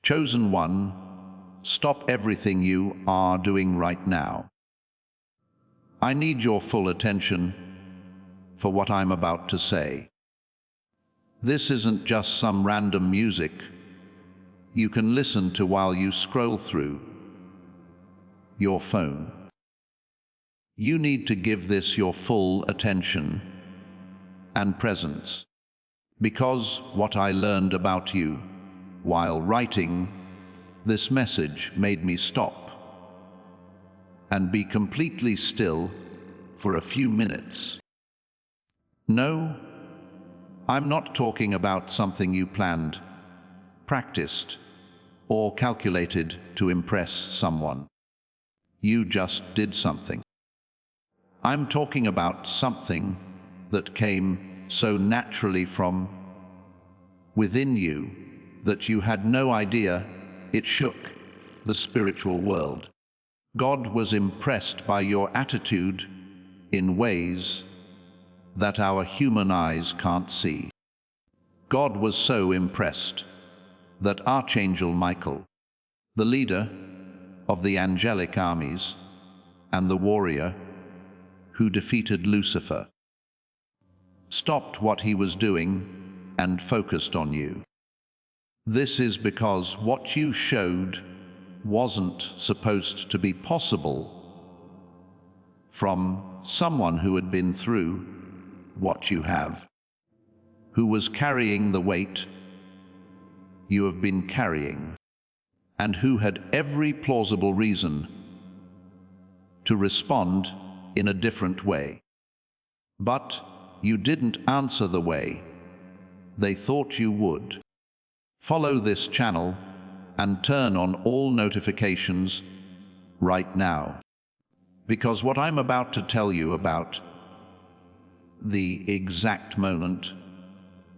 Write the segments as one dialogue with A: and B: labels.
A: Chosen one, stop everything you are doing right now. I need your full attention for what I'm about to say. This isn't just some random music you can listen to while you scroll through your phone. You need to give this your full attention and presence, because what I learned about you while writing this message made me stop and be completely still for a few minutes. No, I'm not talking about something you planned, practiced, or calculated to impress someone. You just did something. I'm talking about something that came so naturally from within you that you had no idea it shook the spiritual world. God was impressed by your attitude in ways that our human eyes can't see. God was so impressed that Archangel Michael, the leader of the angelic armies and the warrior who defeated Lucifer, stopped what he was doing and focused on you. This is because what you showed wasn't supposed to be possible from someone who had been through what you have, who was carrying the weight you have been carrying, and who had every plausible reason to respond in a different way. But you didn't answer the way they thought you would. Follow this channel and turn on all notifications right now, because what I'm about to tell you about the exact moment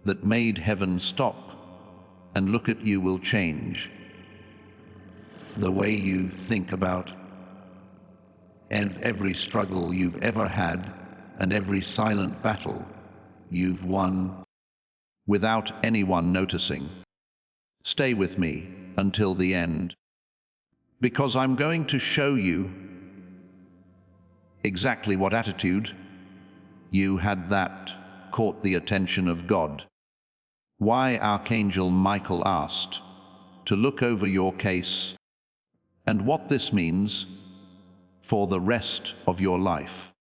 A: that made heaven stop and look at you will change the way you think about every struggle you've ever had and every silent battle you've won without anyone noticing. Stay with me until the end, because I'm going to show you exactly what attitude you had that caught the attention of God. Why Archangel Michael asked to look over your case and what this means for the rest of your life.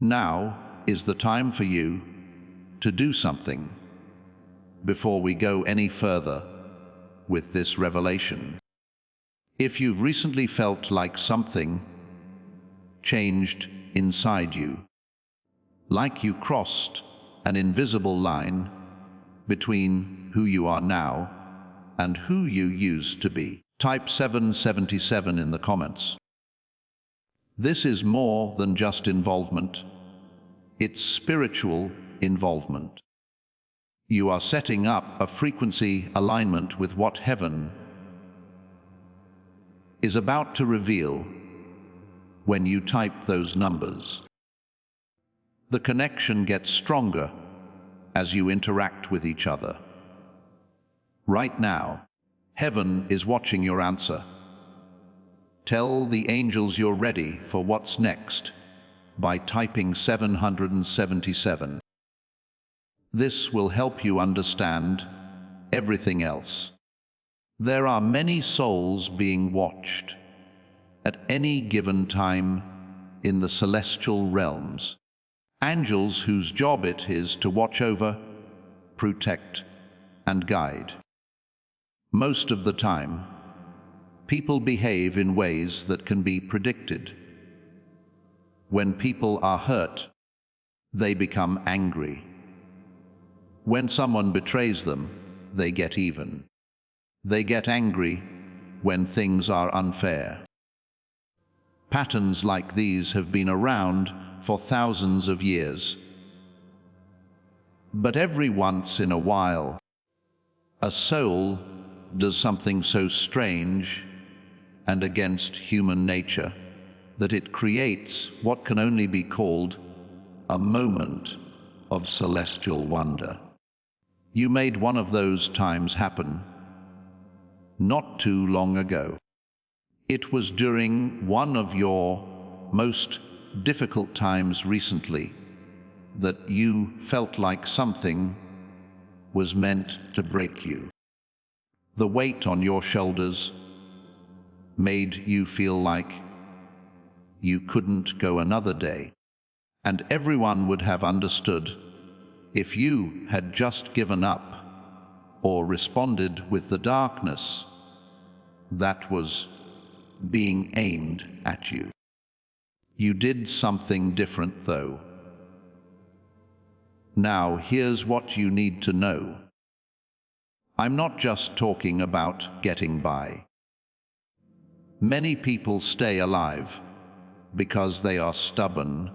A: Now is the time for you to do something before we go any further with this revelation. If you've recently felt like something changed inside you, like you crossed an invisible line between who you are now and who you used to be, type 777 in the comments. This is more than just involvement. It's spiritual involvement. You are setting up a frequency alignment with what heaven is about to reveal when you type those numbers. The connection gets stronger as you interact with each other. Right now, heaven is watching your answer. Tell the angels you're ready for what's next by typing 777. This will help you understand everything else. There are many souls being watched at any given time in the celestial realms. Angels whose job it is to watch over, protect, and guide. Most of the time, people behave in ways that can be predicted. When people are hurt, they become angry. When someone betrays them, they get even. They get angry when things are unfair. Patterns like these have been around for thousands of years. But every once in a while, a soul does something so strange and against human nature that it creates what can only be called a moment of celestial wonder. You made one of those times happen not too long ago. It was during one of your most difficult times recently that you felt like something was meant to break you. The weight on your shoulders made you feel like you couldn't go another day, and everyone would have understood if you had just given up or responded with the darkness that was being aimed at you. You did something different, though. Now, here's what you need to know. I'm not just talking about getting by. Many people stay alive because they are stubborn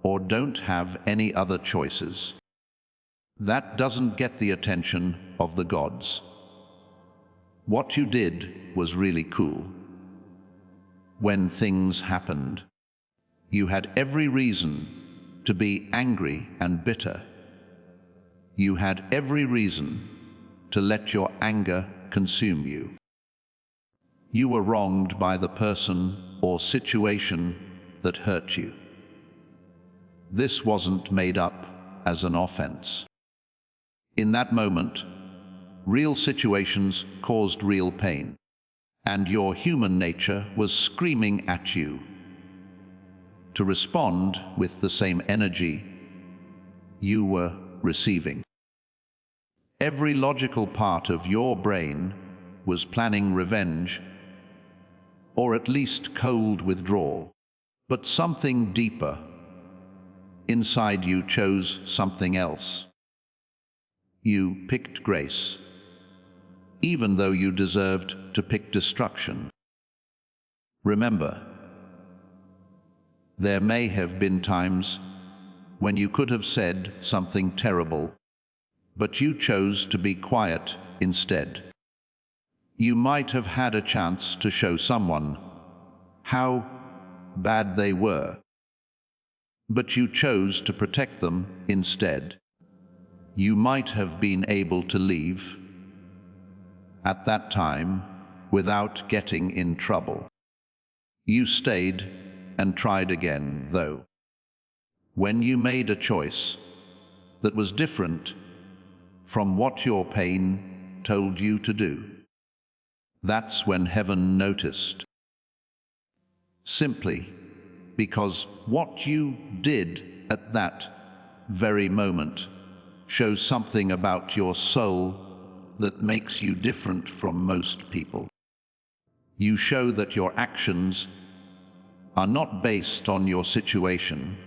A: or don't have any other choices. That doesn't get the attention of the gods. What you did was really cool. When things happened, you had every reason to be angry and bitter. You had every reason to let your anger consume you. You were wronged by the person or situation that hurt you. This wasn't made up as an offense. In that moment, real situations caused real pain, and your human nature was screaming at you to respond with the same energy you were receiving. Every logical part of your brain was planning revenge, or at least cold withdrawal. But something deeper inside you chose something else. You picked grace, even though you deserved to pick destruction. Remember, there may have been times when you could have said something terrible, but you chose to be quiet instead. You might have had a chance to show someone how bad they were, but you chose to protect them instead. You might have been able to leave at that time without getting in trouble. You stayed and tried again, though. When you made a choice that was different from what your pain told you to do, that's when heaven noticed. Simply because what you did at that very moment shows something about your soul that makes you different from most people. You show that your actions are not based on your situation,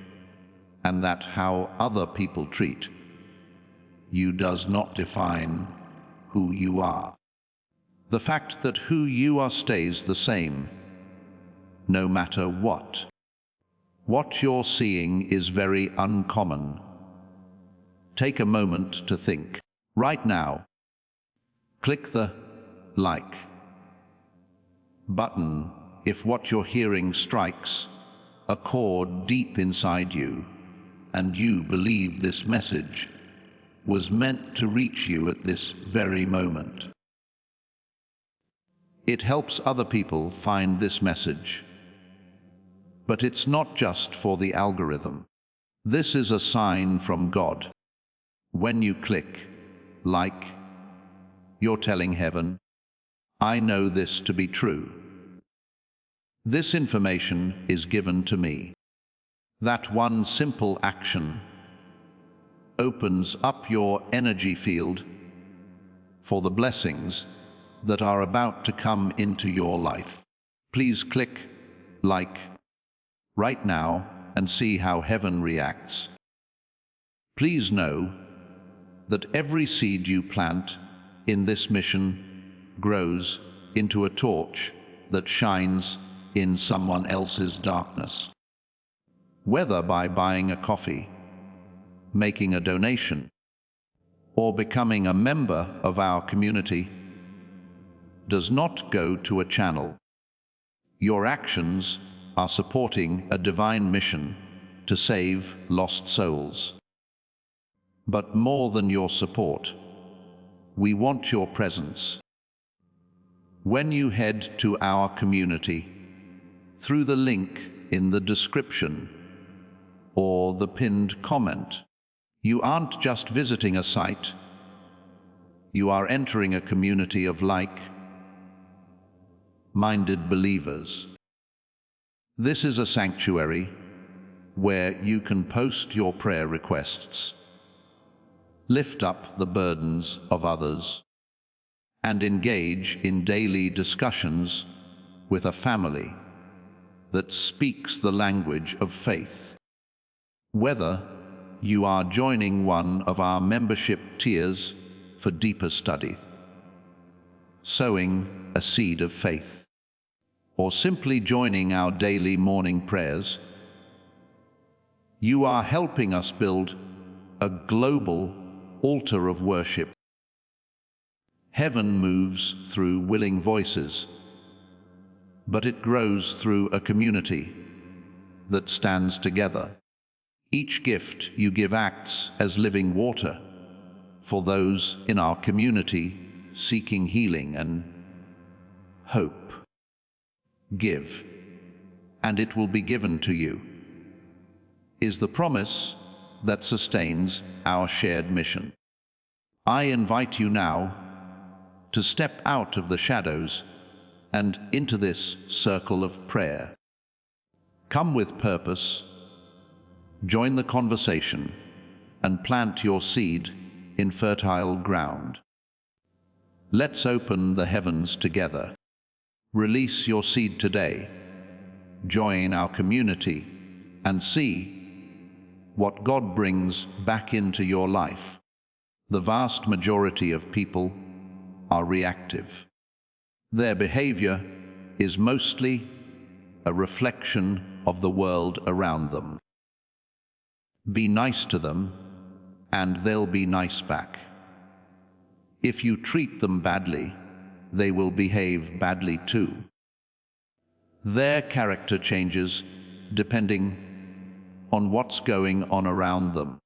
A: and that how other people treat you does not define who you are. The fact that who you are stays the same, no matter what. What you're seeing is very uncommon. Take a moment to think. Right now, click the like button if what you're hearing strikes a chord deep inside you, and you believe this message was meant to reach you at this very moment. It helps other people find this message. But it's not just for the algorithm. This is a sign from God. When you click like, you're telling heaven, I know this to be true. This information is given to me. That one simple action opens up your energy field for the blessings that are about to come into your life. Please click like right now and see how heaven reacts. Please know that every seed you plant in this mission grows into a torch that shines in someone else's darkness. Whether by buying a coffee, making a donation, or becoming a member of our community, does not go to a channel. Your actions are supporting a divine mission to save lost souls. But more than your support, we want your presence. When you head to our community, through the link in the description or the pinned comment, you aren't just visiting a site, you are entering a community of like-minded believers. This is a sanctuary where you can post your prayer requests, lift up the burdens of others, and engage in daily discussions with a family that speaks the language of faith. Whether you are joining one of our membership tiers for deeper study, sowing a seed of faith, or simply joining our daily morning prayers, you are helping us build a global altar of worship. Heaven moves through willing voices, but it grows through a community that stands together. Each gift you give acts as living water for those in our community seeking healing and hope. Give, and it will be given to you, is the promise that sustains our shared mission. I invite you now to step out of the shadows and into this circle of prayer. Come with purpose, join the conversation, and plant your seed in fertile ground. Let's open the heavens together. Release your seed today, join our community, and see what God brings back into your life. The vast majority of people are reactive. Their behavior is mostly a reflection of the world around them. Be nice to them, and they'll be nice back. If you treat them badly, they will behave badly too. Their character changes depending on what's going on around them.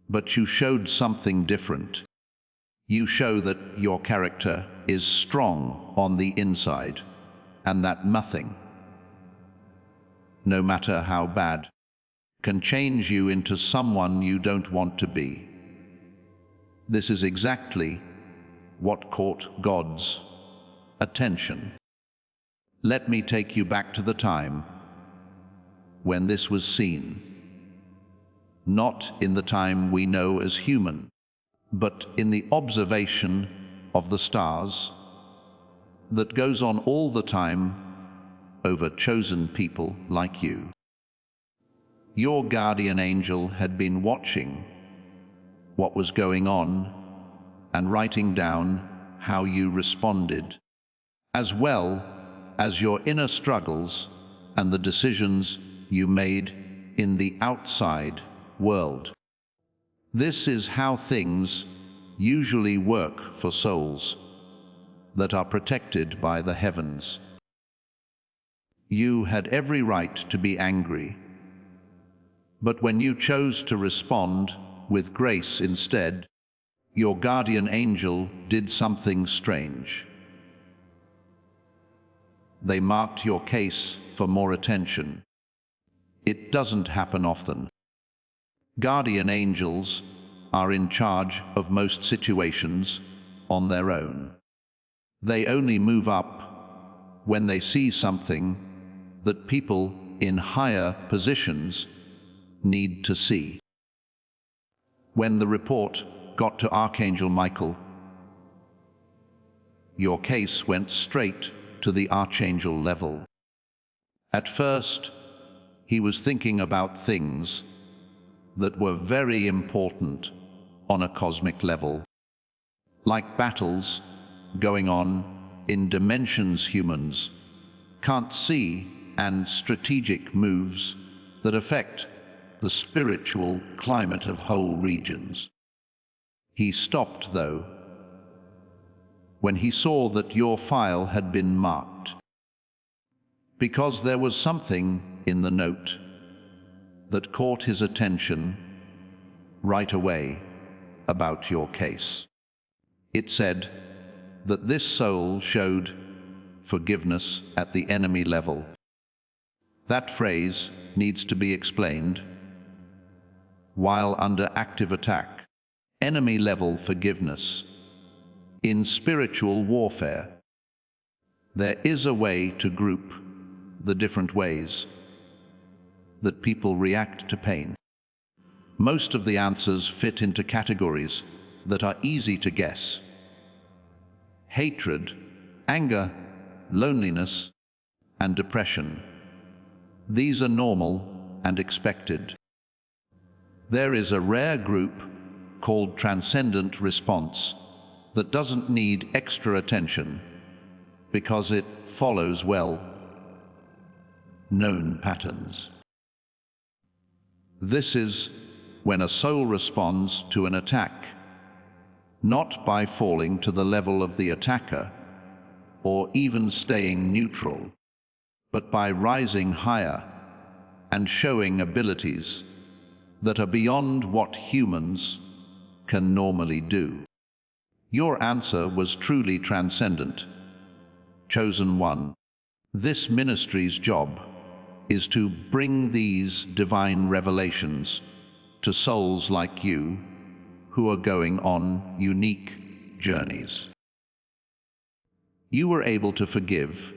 A: But you showed something different. You show that your character is strong on the inside, and that nothing, no matter how bad, can change you into someone you don't want to be. This is exactly what caught God's attention. Let me take you back to the time when this was seen. Not in the time we know as human, but in the observation of the stars that goes on all the time over chosen people like you. Your guardian angel had been watching what was going on and writing down how you responded, as well as your inner struggles and the decisions you made in the outside world. This is how things usually work for souls that are protected by the heavens. You had every right to be angry, but when you chose to respond with grace instead, your guardian angel did something strange. They marked your case for more attention. It doesn't happen often. Guardian angels are in charge of most situations on their own. They only move up when they see something that people in higher positions need to see. When the report got to Archangel Michael, your case went straight to the Archangel level. At first, he was thinking about things that were very important on a cosmic level, like battles going on in dimensions humans can't see and strategic moves that affect the spiritual climate of whole regions. He stopped, though, when he saw that your file had been marked, because there was something in the note that caught his attention right away about your case. It said, that this soul showed forgiveness at the enemy level. That phrase needs to be explained. While under active attack, enemy level forgiveness. In spiritual warfare, there is a way to group the different ways that people react to pain. Most of the answers fit into categories that are easy to guess. Hatred, anger, loneliness, and depression. These are normal and expected. There is a rare group called transcendent response that doesn't need extra attention because it follows well-known patterns. This is when a soul responds to an attack, not by falling to the level of the attacker or even staying neutral, but by rising higher and showing abilities that are beyond what humans can normally do. Your answer was truly transcendent. Chosen one. This ministry's job is to bring these divine revelations to souls like you who are going on unique journeys. You were able to forgive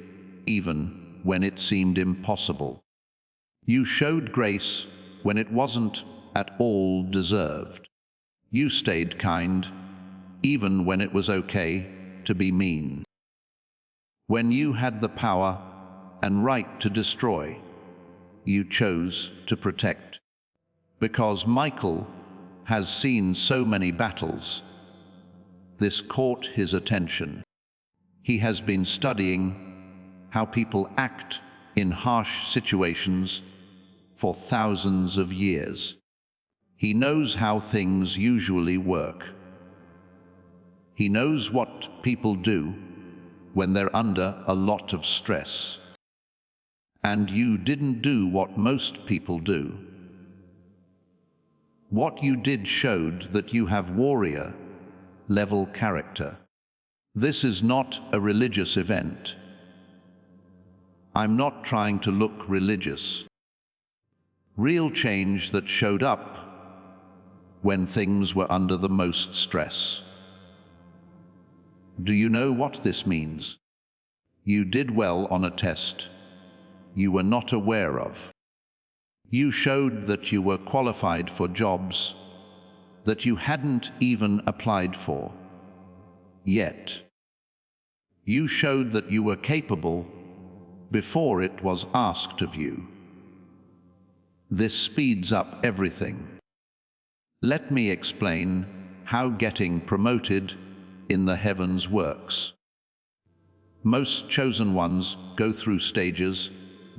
A: even when it seemed impossible. You showed grace when it wasn't at all deserved. You stayed kind even when it was okay to be mean. When you had the power and right to destroy, you chose to protect. Because Michael has seen so many battles, this caught his attention. He has been studying how people act in harsh situations for thousands of years. He knows how things usually work. He knows what people do when they're under a lot of stress. And you didn't do what most people do. What you did showed that you have warrior-level character. This is not a religious event. I'm not trying to look religious. Real change that showed up when things were under the most stress. Do you know what this means? You did well on a test you were not aware of. You showed that you were qualified for jobs that you hadn't even applied for yet. You showed that you were capable before it was asked of you. This speeds up everything. Let me explain how getting promoted in the heavens works. Most chosen ones go through stages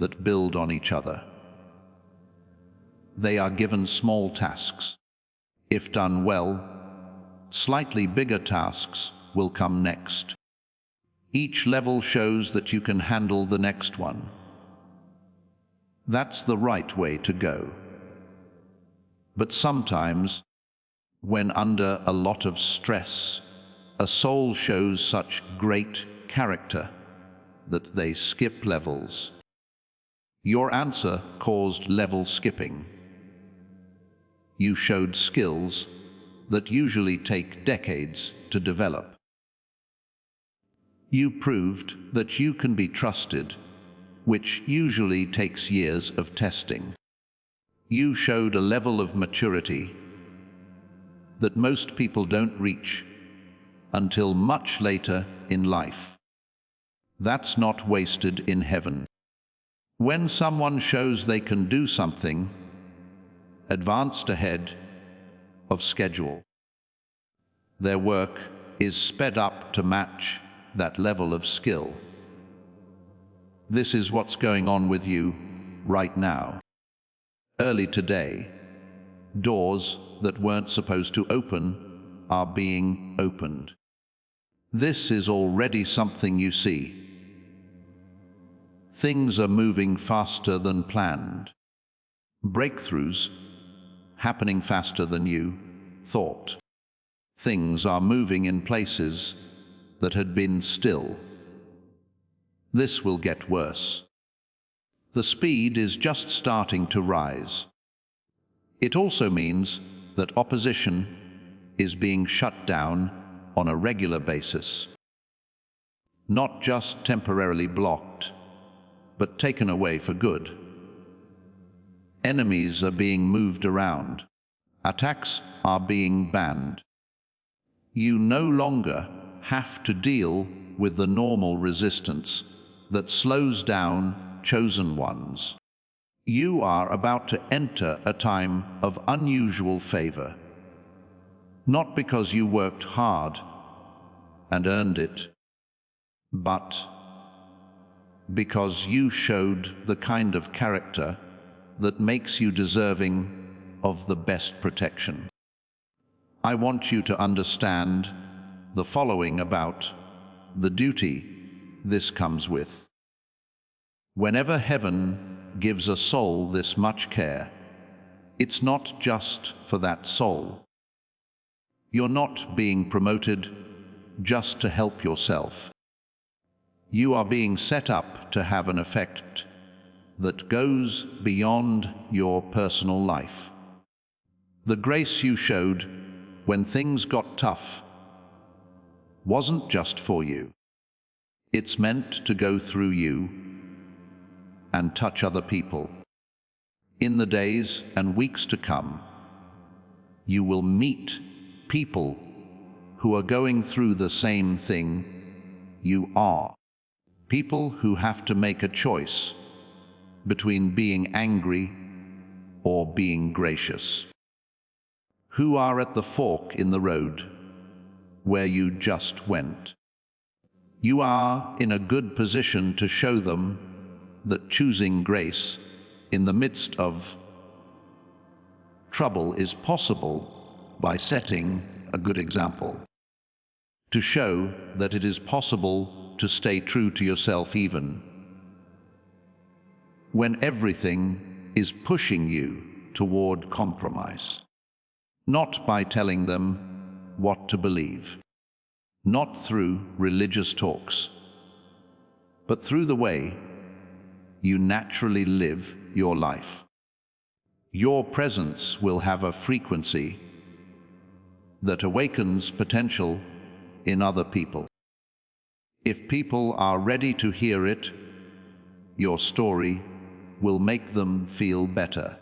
A: that build on each other. They are given small tasks. If done well, slightly bigger tasks will come next. Each level shows that you can handle the next one. That's the right way to go. But sometimes, when under a lot of stress, a soul shows such great character that they skip levels. Your answer caused level skipping. You showed skills that usually take decades to develop. You proved that you can be trusted, which usually takes years of testing. You showed a level of maturity that most people don't reach until much later in life. That's not wasted in heaven. When someone shows they can do something advanced ahead of schedule, their work is sped up to match that level of skill. This is what's going on with you right now. Early today, doors that weren't supposed to open are being opened. This is already something you see. Things are moving faster than planned. Breakthroughs happening faster than you thought. Things are moving in places that had been still. This will get worse. The speed is just starting to rise. It also means that opposition is being shut down on a regular basis. Not just temporarily blocked, but taken away for good. Enemies are being moved around. Attacks are being banned. You no longer have to deal with the normal resistance that slows down chosen ones. You are about to enter a time of unusual favor. Not because you worked hard and earned it, but because you showed the kind of character that makes you deserving of the best protection. I want you to understand the following about the duty this comes with. Whenever heaven gives a soul this much care, it's not just for that soul. You're not being promoted just to help yourself. You are being set up to have an effect that goes beyond your personal life. The grace you showed when things got tough wasn't just for you. It's meant to go through you and touch other people. In the days and weeks to come, you will meet people who are going through the same thing you are. People who have to make a choice between being angry or being gracious. Who are at the fork in the road where you just went. You are in a good position to show them that choosing grace in the midst of trouble is possible by setting a good example. To show that it is possible to stay true to yourself even when everything is pushing you toward compromise. Not by telling them what to believe, not through religious talks, but through the way you naturally live your life. Your presence will have a frequency that awakens potential in other people. If people are ready to hear it, your story will make them feel better.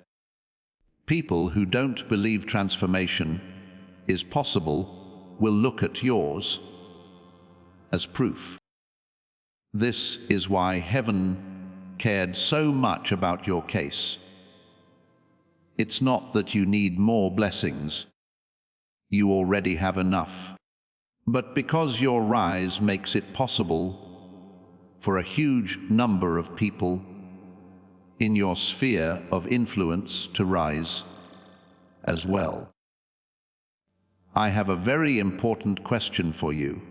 A: People who don't believe transformation is possible will look at yours as proof. This is why heaven cared so much about your case. It's not that you need more blessings. You already have enough. But because your rise makes it possible for a huge number of people in your sphere of influence to rise as well. I have a very important question for you.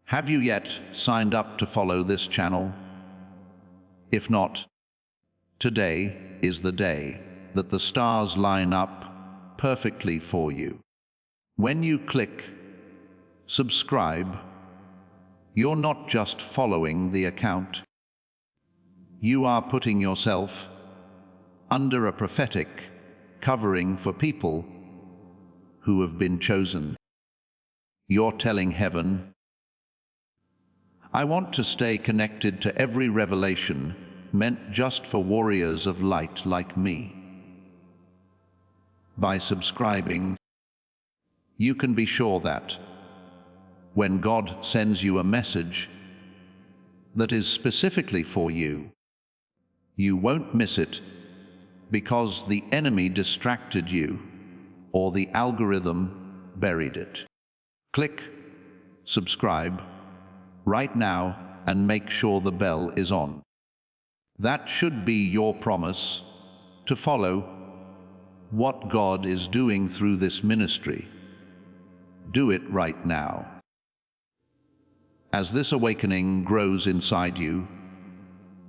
A: Have you yet signed up to follow this channel? If not, today is the day that the stars line up perfectly for you. When you click subscribe, you're not just following the account. You are putting yourself under a prophetic covering for people who have been chosen. You're telling heaven, I want to stay connected to every revelation meant just for warriors of light like me. By subscribing, you can be sure that when God sends you a message that is specifically for you, you won't miss it because the enemy distracted you or the algorithm buried it. Click subscribe right now and make sure the bell is on. That should be your promise to follow what God is doing through this ministry. Do it right now. As this awakening grows inside you,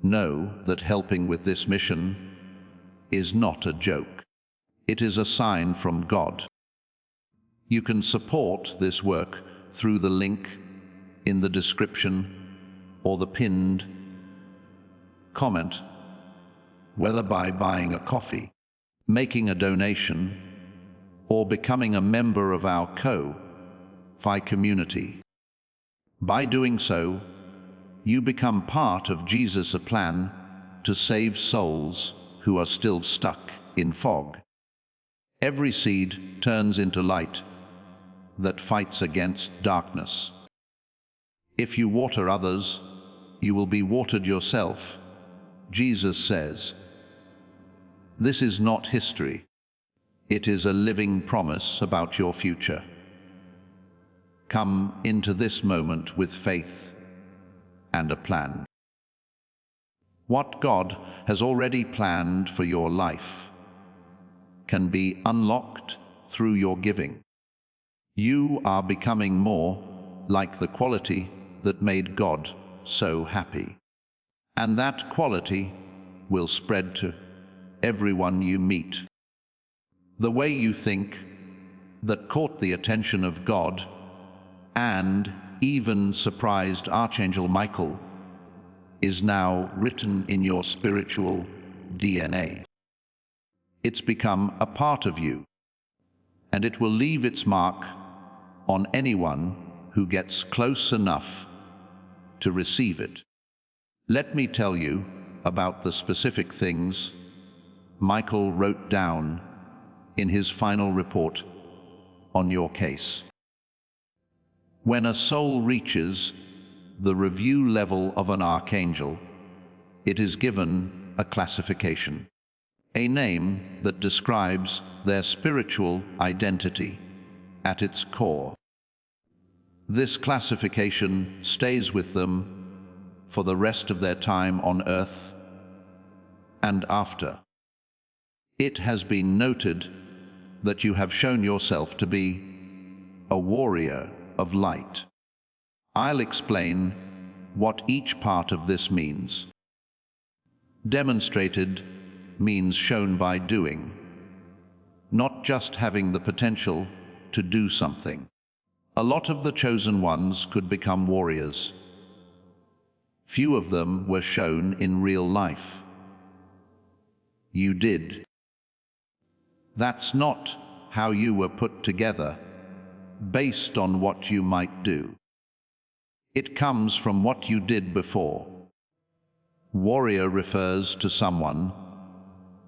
A: know that helping with this mission is not a joke. It is a sign from God. You can support this work through the link in the description or the pinned comment, whether by buying a coffee, making a donation, or becoming a member of our Ko-Fi community. By doing so, you become part of Jesus' plan to save souls who are still stuck in fog. Every seed turns into light that fights against darkness. If you water others, you will be watered yourself, Jesus says. This is not history. It is a living promise about your future. Come into this moment with faith and a plan. What God has already planned for your life can be unlocked through your giving. You are becoming more like the quality that made God so happy. And that quality will spread to everyone you meet. The way you think that caught the attention of God and even surprised Archangel Michael is now written in your spiritual DNA. It's become a part of you, and it will leave its mark on anyone who gets close enough to receive it. Let me tell you about the specific things Michael wrote down in his final report on your case. When a soul reaches the review level of an archangel, it is given a classification, a name that describes their spiritual identity at its core. This classification stays with them for the rest of their time on earth and after. It has been noted that you have shown yourself to be a warrior of light. I'll explain what each part of this means. Demonstrated means shown by doing, not just having the potential to do something. A lot of the chosen ones could become warriors. Few of them were shown in real life. You did. That's not how you were put together, based on what you might do. It comes from what you did before. Warrior refers to someone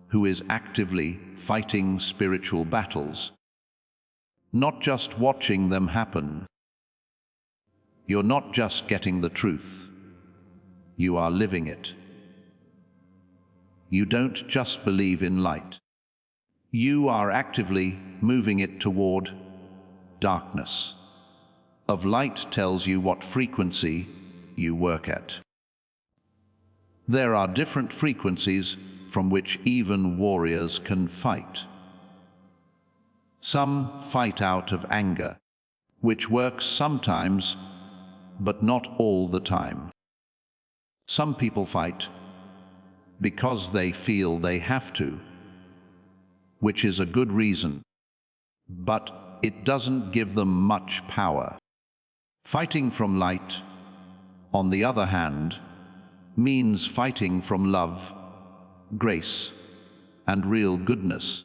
A: who is actively fighting spiritual battles, not just watching them happen. You're not just getting the truth, you are living it. You don't just believe in light. You are actively moving it toward darkness. Of light tells you what frequency you work at. There are different frequencies from which even warriors can fight. Some fight out of anger, which works sometimes, but not all the time. Some people fight because they feel they have to, which is a good reason, but it doesn't give them much power. Fighting from light, on the other hand, means fighting from love, grace, and real goodness.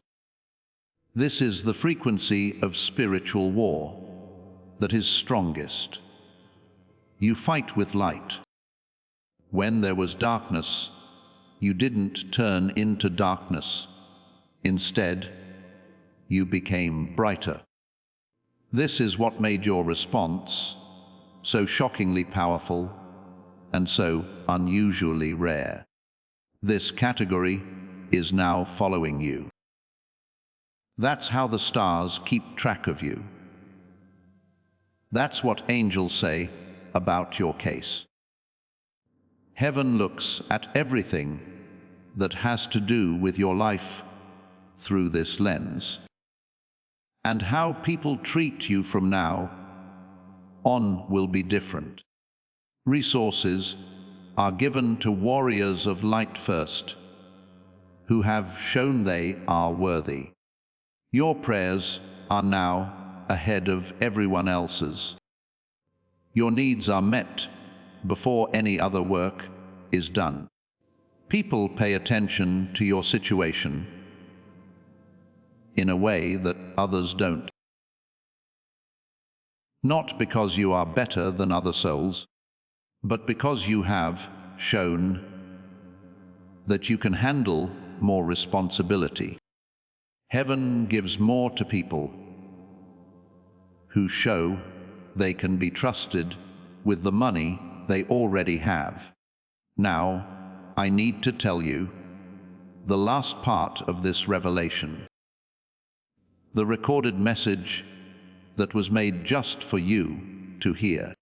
A: This is the frequency of spiritual war that is strongest. You fight with light. When there was darkness, you didn't turn into darkness. Instead, you became brighter. This is what made your response so shockingly powerful and so unusually rare. This category is now following you. That's how the stars keep track of you. That's what angels say about your case. Heaven looks at everything that has to do with your life through this lens. And how people treat you from now on will be different. Resources are given to warriors of light first, who have shown they are worthy. Your prayers are now ahead of everyone else's. Your needs are met before any other work is done. People pay attention to your situation in a way that others don't. Not because you are better than other souls, but because you have shown that you can handle more responsibility. Heaven gives more to people who show they can be trusted with the money they already have. Now, I need to tell you the last part of this revelation. The recorded message that was made just for you to hear.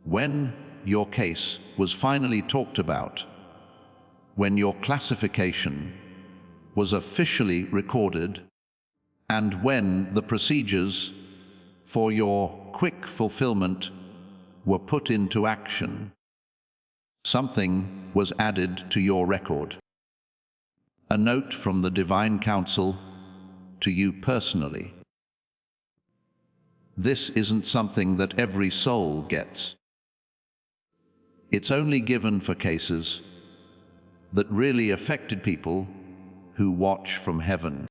A: When your case was finally talked about, when your classification was officially recorded, and when the procedures for your quick fulfillment were put into action, something was added to your record. A note from the Divine Council to you personally. This isn't something that every soul gets. It's only given for cases that really affected people who watch from heaven.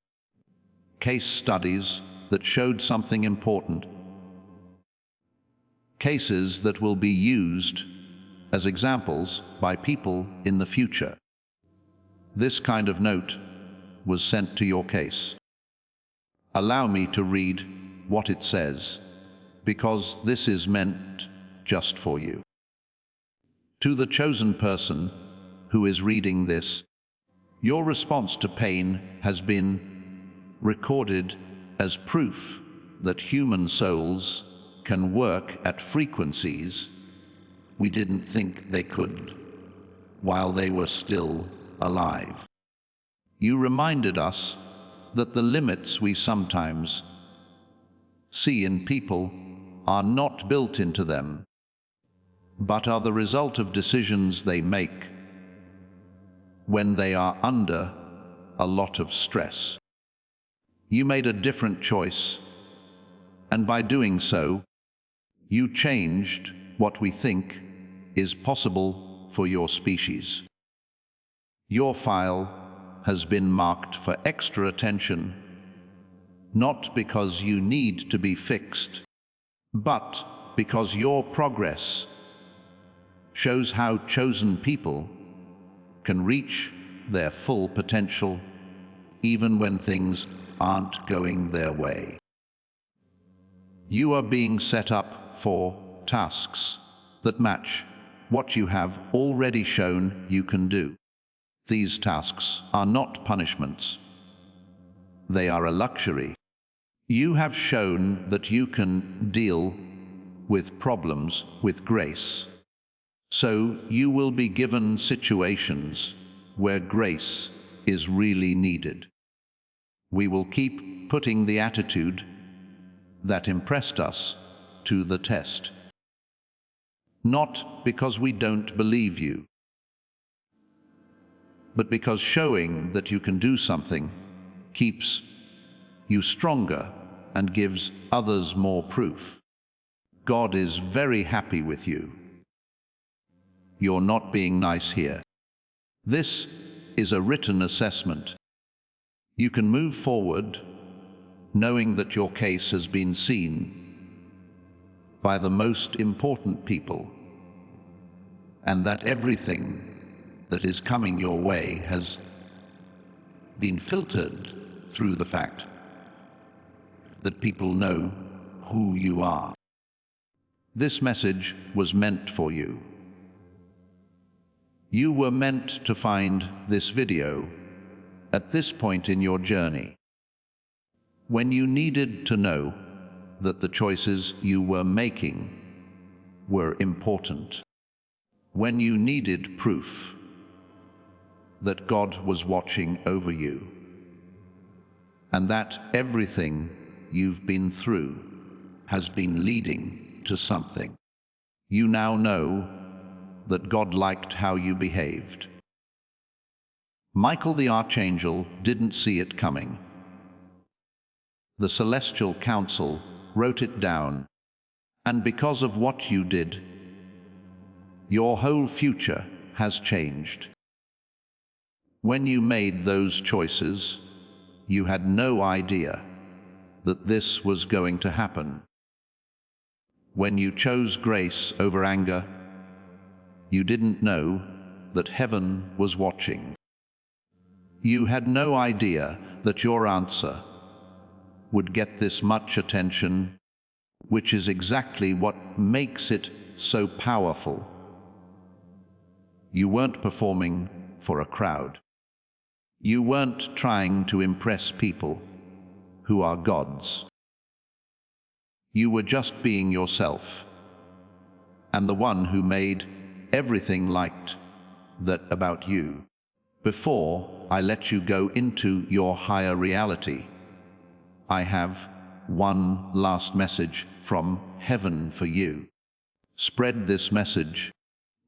A: Case studies that showed something important. Cases that will be used as examples by people in the future. This kind of note was sent to your case. Allow me to read what it says, because this is meant just for you. To the chosen person who is reading this, your response to pain has been recorded as proof that human souls can work at frequencies we didn't think they could while they were still alive. You reminded us that the limits we sometimes see in people are not built into them, but are the result of decisions they make when they are under a lot of stress. You made a different choice, and by doing so, you changed what we think is possible for your species. Your file has been marked for extra attention, not because you need to be fixed, but because your progress shows how chosen people can reach their full potential even when things aren't going their way. You are being set up for tasks that match what you have already shown you can do. These tasks are not punishments. They are a luxury. You have shown that you can deal with problems with grace. So you will be given situations where grace is really needed. We will keep putting the attitude that impressed us to the test. Not because we don't believe you, but because showing that you can do something keeps you stronger and gives others more proof. God is very happy with you. You're not being nice here. This is a written assessment. You can move forward knowing that your case has been seen by the most important people, and that everything that is coming your way has been filtered through the fact that people know who you are. This message was meant for you. You were meant to find this video at this point in your journey, when you needed to know that the choices you were making were important, when you needed proof that God was watching over you, and that everything you've been through has been leading to something. You now know that God liked how you behaved. Michael the Archangel didn't see it coming. The Celestial Council wrote it down And because of what you did, your whole future has changed. When you made those choices, you had no idea that this was going to happen. When you chose grace over anger, you didn't know that heaven was watching. You had no idea that your answer would get this much attention, which is exactly what makes it so powerful. You weren't performing for a crowd. You weren't trying to impress people who are gods. You were just being yourself, and the one who made everything liked that about you. Before I let you go into your higher reality, I have one last message from heaven for you. Spread this message,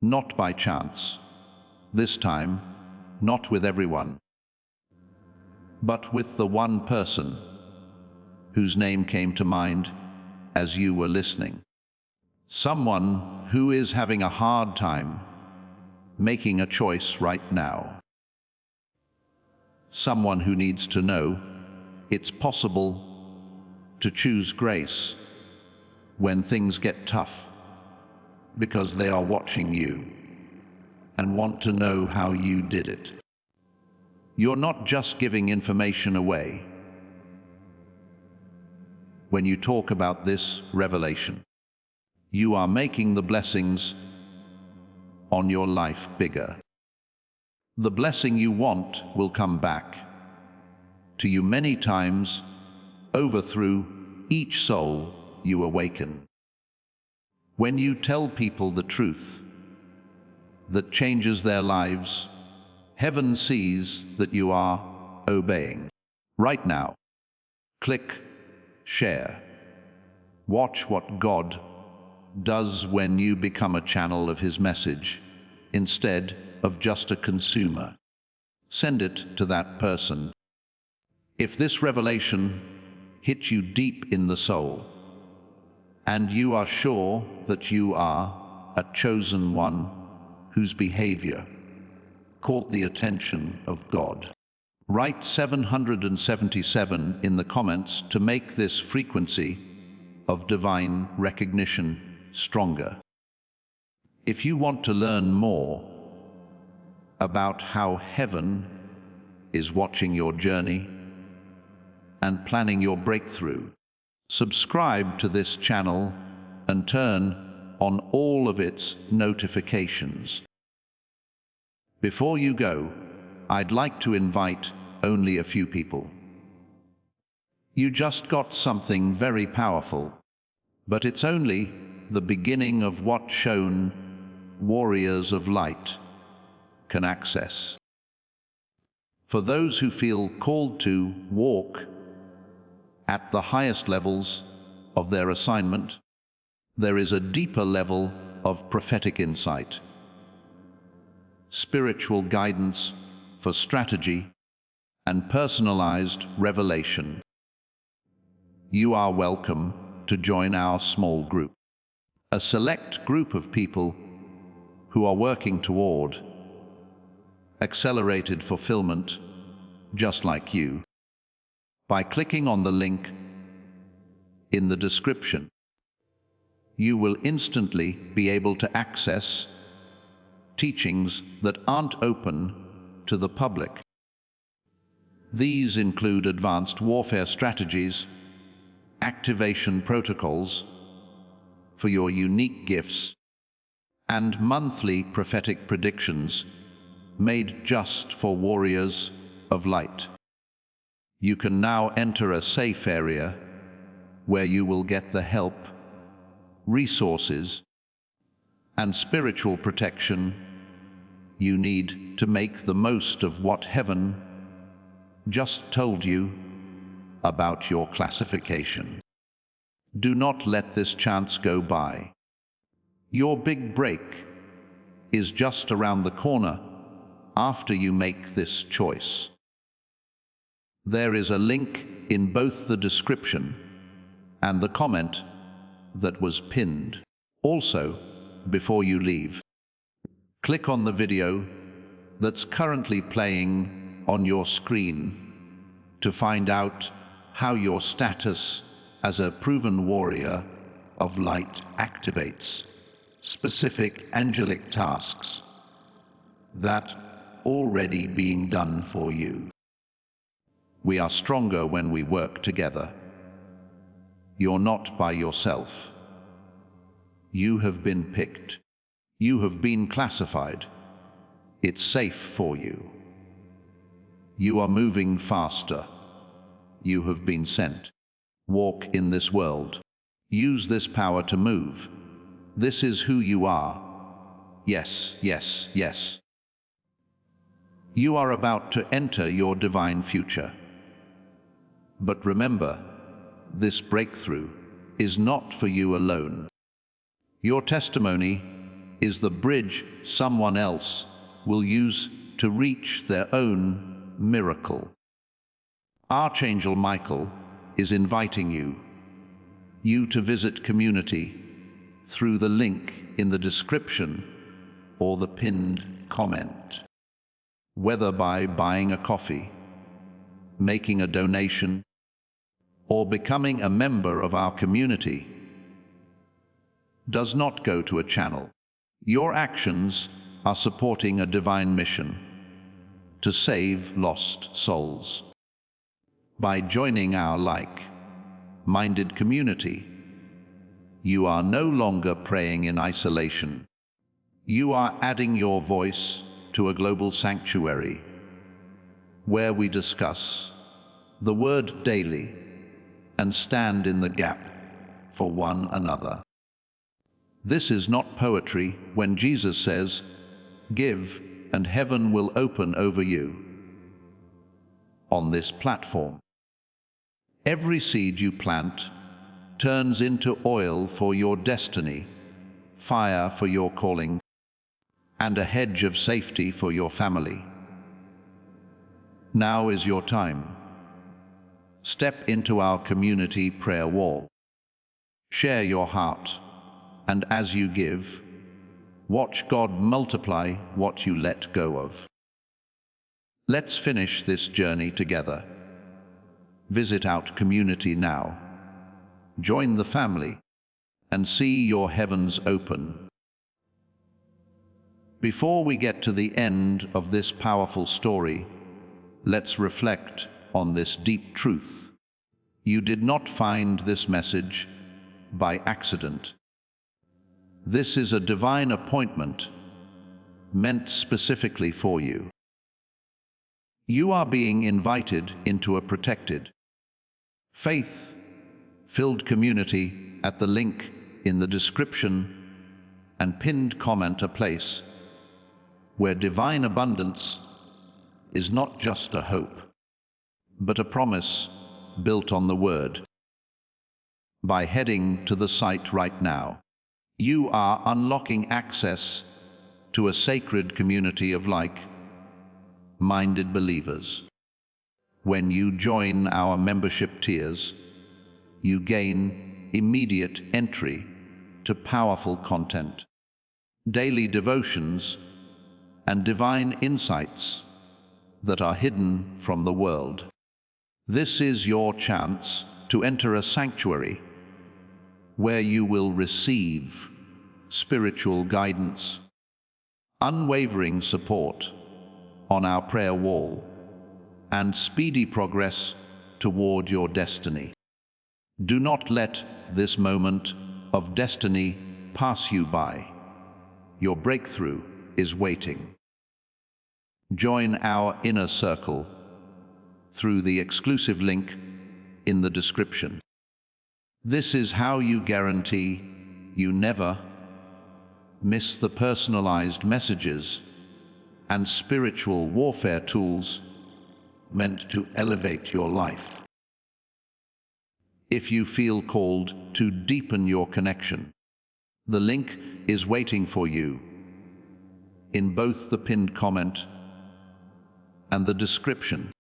A: not by chance, this time not with everyone, but with the one person whose name came to mind as you were listening. Someone who is having a hard time making a choice right now. Someone who needs to know it's possible to choose grace when things get tough, because they are watching you and want to know how you did it. You're not just giving information away when you talk about this revelation. You are making the blessings on your life bigger. The blessing you want will come back to you many times over through each soul you awaken. When you tell people the truth that changes their lives, heaven sees that you are obeying. Right now, click share. Watch what God does when you become a channel of His message instead of just a consumer. Send it to that person. If this revelation hits you deep in the soul, and you are sure that you are a chosen one whose behavior caught the attention of God, write 777 in the comments to make this frequency of divine recognition stronger. If you want to learn more about how heaven is watching your journey and planning your breakthrough, subscribe to this channel and turn on all of its notifications. Before you go, I'd like to invite only a few people. You just got something very powerful, but it's only the beginning of what shown warriors of light can access. For those who feel called to walk at the highest levels of their assignment, there is a deeper level of prophetic insight, spiritual guidance for strategy, and personalized revelation. You are welcome to join our small group, a select group of people who are working toward accelerated fulfillment just like you. By clicking on the link in the description, you will instantly be able to access teachings that aren't open to the public. These include advanced warfare strategies, activation protocols for your unique gifts, and monthly prophetic predictions made just for warriors of light. You can now enter a safe area where you will get the help, resources, and spiritual protection you need to make the most of what heaven just told you about your classification. Do not let this chance go by. Your big break is just around the corner after you make this choice. There is a link in both the description and the comment that was pinned. Also, before you leave, click on the video that's currently playing on your screen to find out how your status as a proven warrior of light activates specific angelic tasks that already being done for you. We are stronger when we work together. You're not by yourself. You have been picked. You have been classified. It's safe for you. You are moving faster. You have been sent. Walk in this world. Use this power to move. This is who you are. Yes, yes, yes. You are about to enter your divine future. But remember, this breakthrough is not for you alone. Your testimony is the bridge someone else will use to reach their own miracle. Archangel Michael is inviting you to visit community through the link in the description or the pinned comment. Whether by buying a coffee, making a donation, or becoming a member of our community, does not go to a channel. Your actions are supporting a divine mission to save lost souls. By joining our like-minded community, you are no longer praying in isolation. You are adding your voice to a global sanctuary where we discuss the word daily and stand in the gap for one another. This is not poetry when Jesus says, "Give, and heaven will open over you." On this platform, every seed you plant turns into oil for your destiny, fire for your calling, and a hedge of safety for your family. Now is your time. Step into our community prayer wall. Share your heart, and as you give, watch God multiply what you let go of. Let's finish this journey together. Visit our community now. Join the family and see your heavens open. Before we get to the end of this powerful story, let's reflect on this deep truth. You did not find this message by accident. This is a divine appointment meant specifically for you. You are being invited into a protected, faith-filled community at the link in the description and pinned comment, a place where divine abundance is not just a hope, but a promise built on the Word. By heading to the site right now, you are unlocking access to a sacred community of like-minded believers. When you join our membership tiers, you gain immediate entry to powerful content, daily devotions, and divine insights that are hidden from the world. This is your chance to enter a sanctuary where you will receive spiritual guidance, unwavering support on our prayer wall, and speedy progress toward your destiny. Do not let this moment of destiny pass you by. Your breakthrough is waiting. Join our inner circle through the exclusive link in the description. This is how you guarantee you never miss the personalized messages and spiritual warfare tools meant to elevate your life. If you feel called to deepen your connection, the link is waiting for you in both the pinned comment and the description.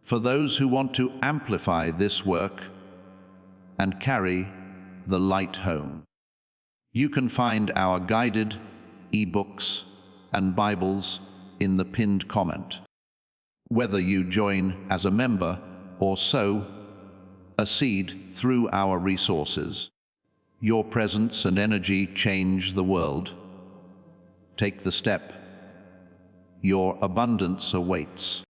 A: For those who want to amplify this work and carry the light home. You can find our guided e-books and Bibles in the pinned comment. Whether you join as a member or sow a seed through our resources, your presence and energy change the world. Take the step. Your abundance awaits.